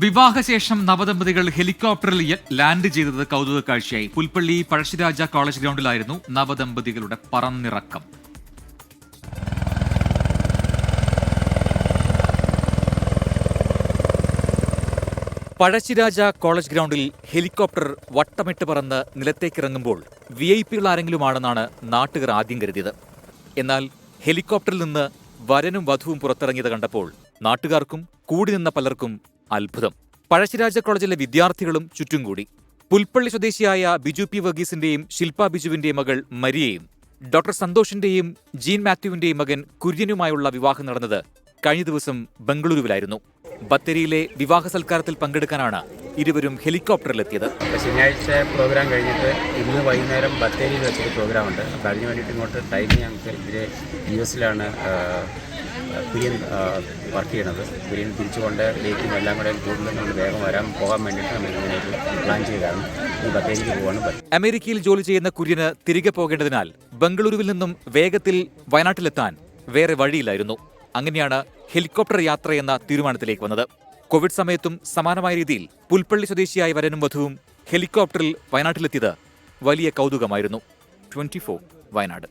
വിവാഹശേഷം നവദമ്പതികൾ ഹെലികോപ്റ്ററിൽ ലാൻഡ് ചെയ്തത് കൗതുക കാഴ്ചയായി. പുൽപ്പള്ളി പഴശ്ശിരാജ കോളേജ് ഗ്രൗണ്ടിലായിരുന്നു നവദമ്പതികളുടെ പറന്നിറക്കം. പഴശ്ശിരാജ കോളേജ് ഗ്രൗണ്ടിൽ ഹെലികോപ്റ്റർ വട്ടമിട്ട് പറന്ന് നിലത്തേക്കിറങ്ങുമ്പോൾ VIP ആരെങ്കിലുമാണെന്നാണ് നാട്ടുകാർ ആദ്യം കരുതിയത്. എന്നാൽ ഹെലികോപ്റ്ററിൽ നിന്ന് വരനും വധുവും പുറത്തിറങ്ങിയത് കണ്ടപ്പോൾ നാട്ടുകാർക്കും കൂടി നിന്ന പലർക്കും അത്ഭുതം. പഴശ്ശിരാജ കോളേജിലെ വിദ്യാർത്ഥികളും ചുറ്റും കൂടി. പുൽപ്പള്ളി സ്വദേശിയായ ബിജു പി വർഗീസിന്റെയും ശില്പ ബിജുവിന്റെയും മകൾ മരിയയും ഡോക്ടർ സന്തോഷിന്റെയും ജീൻ മാത്യുവിന്റെയും മകൻ കുര്യനുമായുള്ള വിവാഹം നടന്നത് കഴിഞ്ഞ ദിവസം ബംഗളൂരുവിലായിരുന്നു. ബത്തേരിയിലെ വിവാഹ സൽക്കാരത്തിൽ പങ്കെടുക്കാനാണ് ഇരുവരും ഹെലികോപ്റ്ററിലെത്തിയത്. ശനിയാഴ്ച പ്രോഗ്രാം കഴിഞ്ഞിട്ട് ഇന്ന് വൈകുന്നേരം ബത്തേരിയിൽ വെച്ചൊരു പ്രോഗ്രാമുണ്ട്. അപ്പോൾ അതിന് വേണ്ടിയിട്ട് ഇങ്ങോട്ട് ട്രെയിനിങ് ഞങ്ങൾക്ക് ഇതിൽ US കുര്യൻ വർക്ക് ചെയ്യണത്. കുര്യൻ തിരിച്ചുകൊണ്ട് ഡേറ്റും എല്ലാം കൂടെ കൂടുതൽ നമ്മൾ വേഗം പോകാൻ വേണ്ടിയിട്ട് നമ്മൾ ഇങ്ങനെ ഒരു പ്ലാൻ ചെയ്താണ് ഈ ബത്തേരിക്ക് പോകാണ്. അമേരിക്കയിൽ ജോലി ചെയ്യുന്ന കുര്യന് തിരികെ പോകേണ്ടതിനാൽ ബംഗളൂരുവിൽ നിന്നും വേഗത്തിൽ വയനാട്ടിലെത്താൻ വേറെ വഴിയില്ലായിരുന്നു. അങ്ങനെയാണ് ഹെലികോപ്റ്റർ യാത്രയെന്ന തീരുമാനത്തിലേക്ക് വന്നത്. കോവിഡ് സമയത്തും സമാനമായ രീതിയിൽ പുൽപ്പള്ളി സ്വദേശിയായ വരനും വധുവും ഹെലികോപ്റ്ററിൽ വയനാട്ടിലെത്തിയത് വലിയ കൗതുകമായിരുന്നു. 24 വയനാട്.